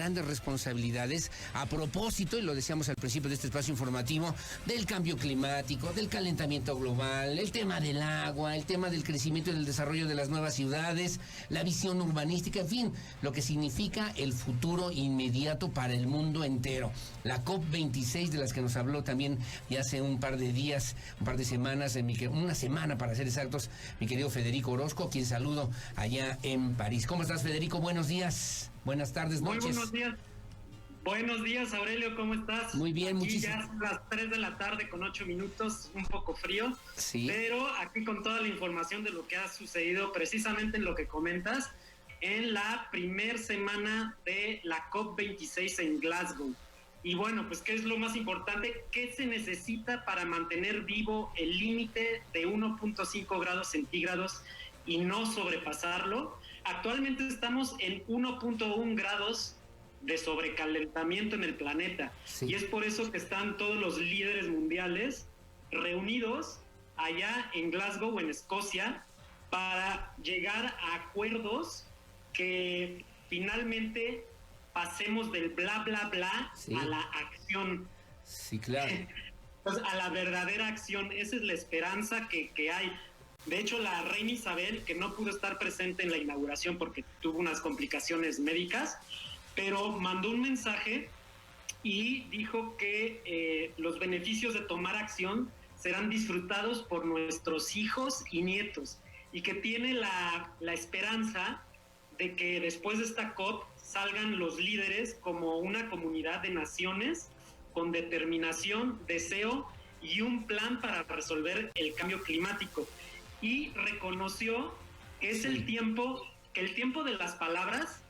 grandes responsabilidades a propósito, y lo decíamos al principio de este espacio informativo, del cambio climático, del calentamiento global, el tema del agua, el tema del crecimiento y del desarrollo de las nuevas ciudades, la visión urbanística, en fin, lo que significa el futuro inmediato para el mundo entero. La COP26, de las que nos habló también ya hace un par de días, un par de semanas, una semana para ser exactos, mi querido Federico Orozco, quien saludo allá en París. ¿Cómo estás, Federico? Buenos días, buenas tardes, noches. Muy buenos días. Buenos días, Aurelio, ¿cómo estás? Muy bien, muchísimas. Ya son las 3 de la tarde con 8 minutos, un poco frío, sí, pero aquí con toda la información de lo que ha sucedido precisamente en lo que comentas, en la primer semana de la COP26 en Glasgow. Y bueno, pues ¿qué es lo más importante? ¿Qué se necesita para mantener vivo el límite de 1.5 grados centígrados y no sobrepasarlo? Actualmente estamos en 1.1 grados de sobrecalentamiento en el planeta. Sí. Y es por eso que están todos los líderes mundiales reunidos allá en Glasgow, en Escocia, para llegar a acuerdos que finalmente pasemos del bla, bla, bla, sí, a la acción. Sí, claro. Pues a la verdadera acción. Esa es la esperanza que hay. De hecho, la reina Isabel, que no pudo estar presente en la inauguración porque tuvo unas complicaciones médicas, pero mandó un mensaje y dijo que los beneficios de tomar acción serán disfrutados por nuestros hijos y nietos, y que tiene la esperanza de que después de esta COP salgan los líderes como una comunidad de naciones con determinación, deseo y un plan para resolver el cambio climático. Y reconoció que es el tiempo de las palabras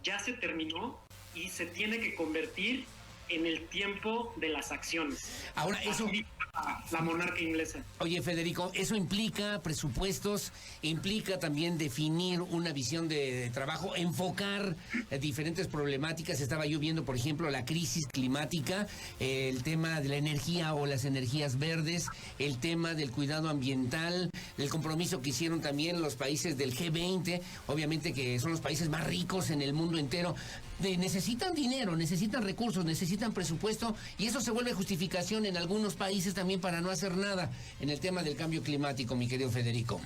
ya se terminó y se tiene que convertir en el tiempo de las acciones. Ahora, eso... La monarca inglesa. Oye, Federico, eso implica presupuestos, implica también definir una visión de trabajo, enfocar diferentes problemáticas. Estaba yo viendo, por ejemplo, la crisis climática, el tema de la energía o las energías verdes, el tema del cuidado ambiental, el compromiso que hicieron también los países del G20, obviamente que son los países más ricos en el mundo entero. Necesitan dinero, necesitan recursos, necesitan presupuesto, y eso se vuelve justificación en algunos países también para no hacer nada en el tema del cambio climático, mi querido Federico.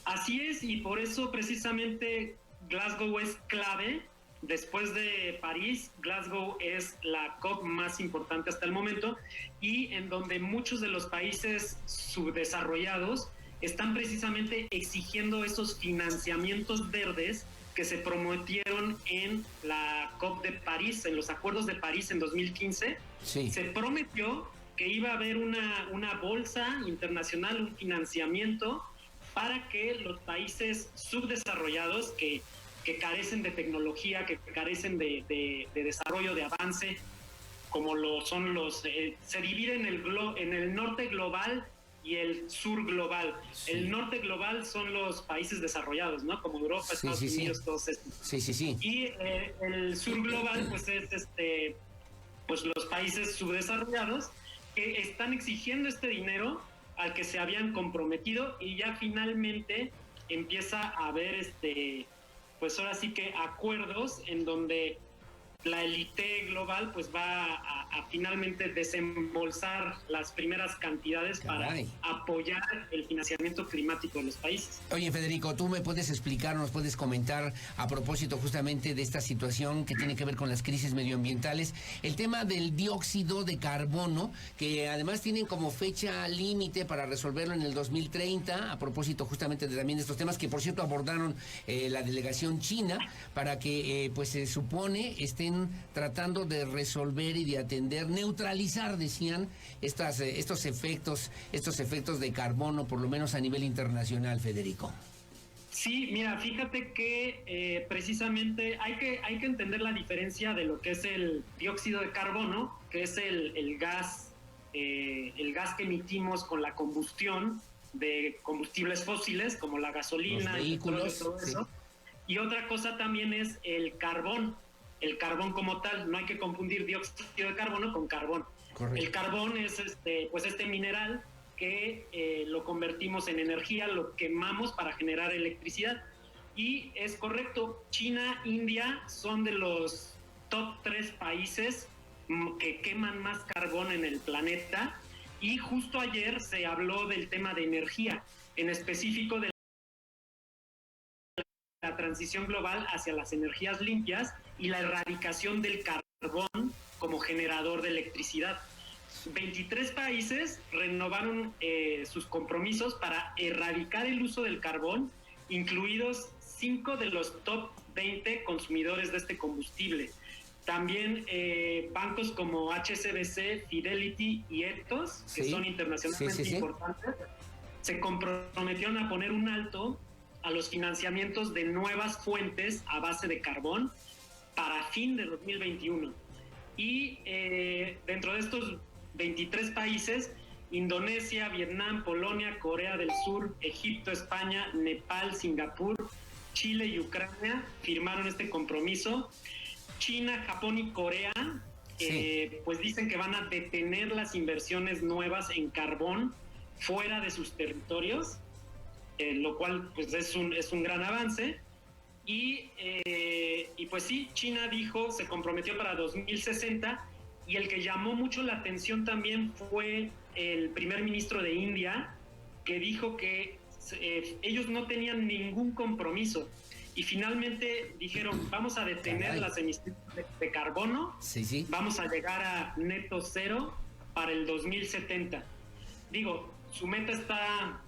Así es, y por eso precisamente Glasgow es clave. Después de París, Glasgow es la COP más importante hasta el momento, y en donde muchos de los países subdesarrollados están precisamente exigiendo esos financiamientos verdes que se prometieron en la COP de París, en los acuerdos de París en 2015. Sí. Se prometió que iba a haber una bolsa internacional, un financiamiento para que los países subdesarrollados que carecen de tecnología, que carecen de desarrollo, de avance, como lo son se divide en el norte global y el sur global. Sí. El norte global son los países desarrollados, ¿no? Como Europa, sí, Estados Unidos, todos estos. Sí. Y el sur global, pues es pues los países subdesarrollados que están exigiendo este dinero al que se habían comprometido, y ya finalmente empieza a haber pues ahora sí que acuerdos en donde la élite global pues va a finalmente desembolsar las primeras cantidades. Caray. Para apoyar el financiamiento climático de los países. Oye, Federico, ¿tú me puedes explicar, nos puedes comentar a propósito justamente de esta situación que tiene que ver con las crisis medioambientales, el tema del dióxido de carbono, que además tienen como fecha límite para resolverlo en el 2030, a propósito justamente también de estos temas que por cierto abordaron la delegación china, para que pues se supone estén tratando de resolver y de atender, neutralizar, decían, estos efectos de carbono, por lo menos a nivel internacional, Federico. Sí, mira, fíjate que precisamente hay que entender la diferencia de lo que es el dióxido de carbono, que es el gas que emitimos con la combustión de combustibles fósiles, como la gasolina, los vehículos, todo eso. Y otra cosa también es el carbón como tal. No hay que confundir dióxido de carbono con carbón. Correcto. El carbón es pues este mineral que lo convertimos en energía, lo quemamos para generar electricidad. Y es correcto, China, India son de los top 3 países que queman más carbón en el planeta. Y justo ayer se habló del tema de energía, en específico de la transición global hacia las energías limpias y la erradicación del carbón como generador de electricidad. 23 países renovaron sus compromisos para erradicar el uso del carbón, incluidos 5 de los top 20 consumidores de este combustible. También bancos como HSBC, Fidelity y Ethos, que son internacionalmente importantes, se comprometieron a poner un alto a los financiamientos de nuevas fuentes a base de carbón para fin de 2021. Y dentro de estos 23 países, Indonesia, Vietnam, Polonia, Corea del Sur, Egipto, España, Nepal, Singapur, Chile y Ucrania firmaron este compromiso. China, Japón y Corea pues dicen que van a detener las inversiones nuevas en carbón fuera de sus territorios, lo cual pues es un gran avance. Y pues sí, China se comprometió para 2060, y el que llamó mucho la atención también fue el primer ministro de India, que dijo que ellos no tenían ningún compromiso. Y finalmente dijeron, vamos a detener las emisiones de carbono, vamos a llegar a neto cero para el 2070. Digo, su meta está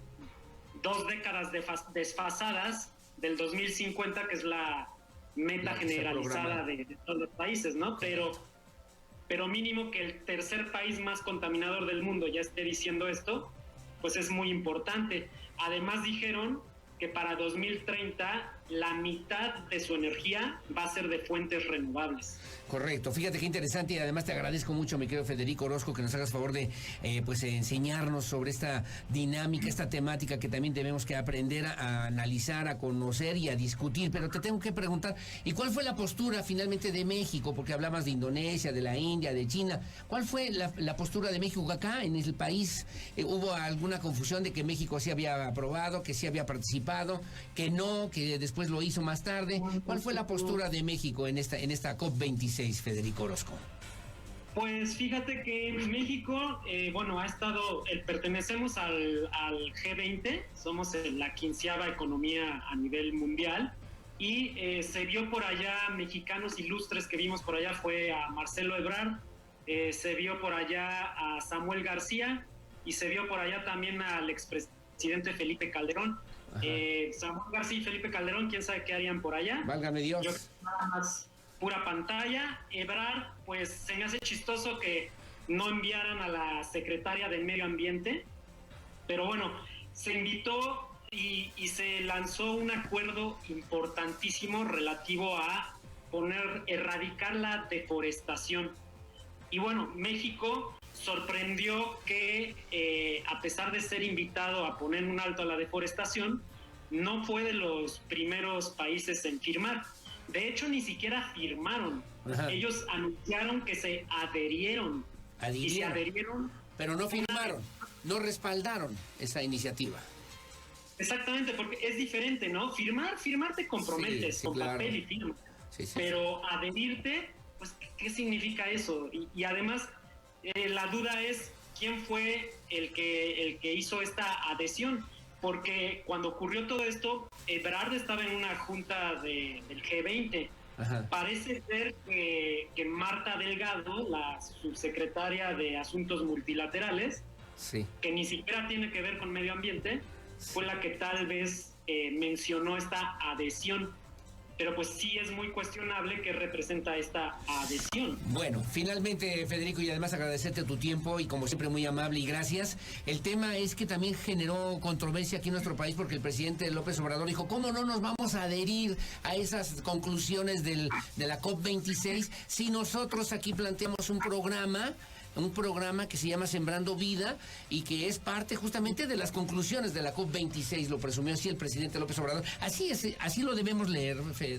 2 décadas desfasadas del 2050, que es la meta generalizada de todos los países, ¿no? Pero mínimo que el tercer país más contaminador del mundo ya esté diciendo esto, pues es muy importante. Además dijeron que para 2030 la mitad de su energía va a ser de fuentes renovables. Correcto, fíjate qué interesante, y además te agradezco mucho, mi querido Federico Orozco, que nos hagas favor de enseñarnos sobre esta dinámica, esta temática que también tenemos que aprender a analizar, a conocer y a discutir. Pero te tengo que preguntar, ¿y cuál fue la postura finalmente de México? Porque hablabas de Indonesia, de la India, de China. ¿Cuál fue la postura de México acá en el país? ¿Hubo alguna confusión de que México sí había aprobado, que sí había participado, que no, que después lo hizo más tarde? ¿Cuál fue la postura de México en esta COP26, Federico Orozco? Pues fíjate que México, ha estado, pertenecemos al G20, somos la 15ª economía a nivel mundial, y se vio por allá mexicanos ilustres que vimos por allá, fue a Marcelo Ebrard, se vio por allá a Samuel García, y se vio por allá también al expresidente Felipe Calderón. Samuel García y Felipe Calderón, quién sabe qué harían por allá. Válgame Dios. Yo nada más pura pantalla. Ebrard, pues se me hace chistoso que no enviaran a la secretaria del Medio Ambiente, pero bueno, se invitó y se lanzó un acuerdo importantísimo relativo a erradicar la deforestación. Y bueno, México sorprendió que a pesar de ser invitado a poner un alto a la deforestación, no fue de los primeros países en firmar. De hecho, ni siquiera firmaron. Ellos anunciaron que se adherieron. Y se adherieron. Pero no firmaron, no respaldaron esa iniciativa. Exactamente, porque es diferente, ¿no? Firmar te comprometes con papel y firma. Pero adherirte, pues, ¿qué significa eso? Y además, la duda es quién fue el que hizo esta adhesión. Porque cuando ocurrió todo esto, Ebrard estaba en una junta del G20. Parece ser que Marta Delgado, la subsecretaria de Asuntos Multilaterales, que ni siquiera tiene que ver con medio ambiente, fue la que tal vez mencionó esta adhesión. Pero pues sí es muy cuestionable qué representa esta adhesión. Bueno, finalmente, Federico, y además agradecerte tu tiempo, y como siempre muy amable, y gracias. El tema es que también generó controversia aquí en nuestro país, porque el presidente López Obrador dijo, ¿cómo no nos vamos a adherir a esas conclusiones de la COP26 si nosotros aquí planteamos un programa que se llama Sembrando Vida, y que es parte justamente de las conclusiones de la COP26? Lo presumió así el presidente López Obrador. Así lo debemos leer,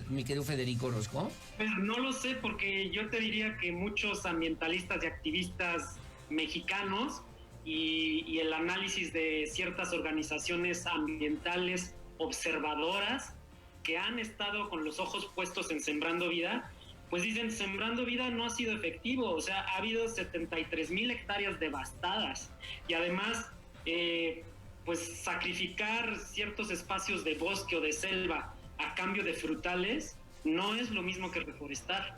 mi querido Federico Orozco. Pues no lo sé, porque yo te diría que muchos ambientalistas y activistas mexicanos y el análisis de ciertas organizaciones ambientales observadoras que han estado con los ojos puestos en Sembrando Vida, pues dicen, Sembrando Vida no ha sido efectivo, o sea, ha habido 73,000 hectáreas devastadas y además, pues sacrificar ciertos espacios de bosque o de selva a cambio de frutales no es lo mismo que reforestar.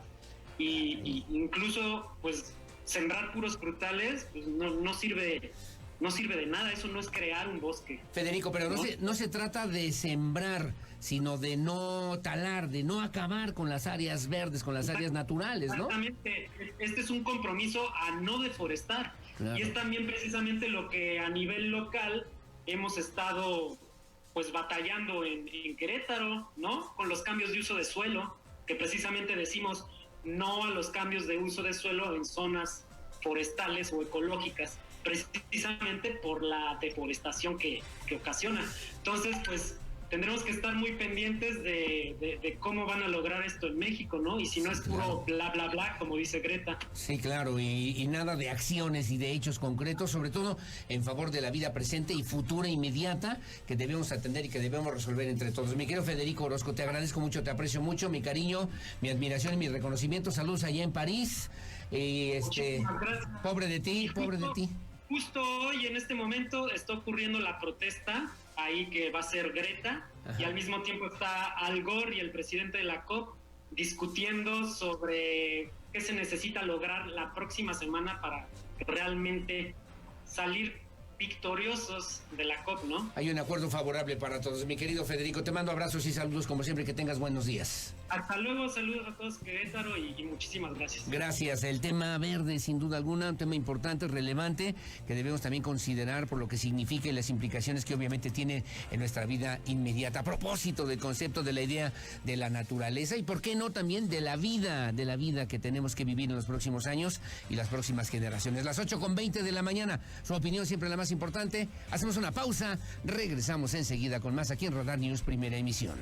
Y incluso, pues, sembrar puros frutales pues, no sirve de nada, eso no es crear un bosque. Federico, pero no se trata de sembrar, sino de no talar, de no acabar con las áreas verdes, con las áreas naturales, ¿no? Exactamente, este es un compromiso a no deforestar. Claro. Y es también precisamente lo que a nivel local hemos estado pues batallando en Querétaro, ¿no? Con los cambios de uso de suelo, que precisamente decimos no a los cambios de uso de suelo en zonas forestales o ecológicas, precisamente por la deforestación que ocasiona. Entonces, pues tendremos que estar muy pendientes de cómo van a lograr esto en México, ¿no? Y si no es puro bla, bla, bla, como dice Greta. Sí, claro, y nada de acciones y de hechos concretos, sobre todo en favor de la vida presente y futura inmediata que debemos atender y que debemos resolver entre todos. Mi querido Federico Orozco, te agradezco mucho, te aprecio mucho, mi cariño, mi admiración y mi reconocimiento. Saludos allá en París. Pobre de ti, pobre de ti. Justo hoy, en este momento, está ocurriendo la protesta ahí que va a ser Greta. Ajá. Y al mismo tiempo está Al Gore y el presidente de la COP discutiendo sobre qué se necesita lograr la próxima semana para realmente salir victoriosos de la COP, ¿no? Hay un acuerdo favorable para todos. Mi querido Federico, te mando abrazos y saludos como siempre, que tengas buenos días. Hasta luego, saludos a todos Querétaro y muchísimas gracias. Gracias. El tema verde, sin duda alguna, un tema importante, relevante, que debemos también considerar por lo que significa y las implicaciones que obviamente tiene en nuestra vida inmediata. A propósito del concepto de la idea de la naturaleza y por qué no también de la vida que tenemos que vivir en los próximos años y las próximas generaciones. Las 8:20 de la mañana, su opinión siempre la más importante. Hacemos una pausa, regresamos enseguida con más aquí en Radar News, primera emisión.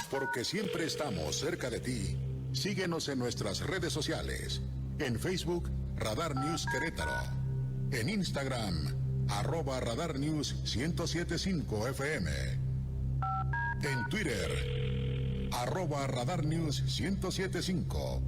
Porque siempre estamos cerca de ti. Síguenos en nuestras redes sociales. En Facebook, Radar News Querétaro. En Instagram, @Radar News 1075 FM. En Twitter, @Radar News 1075.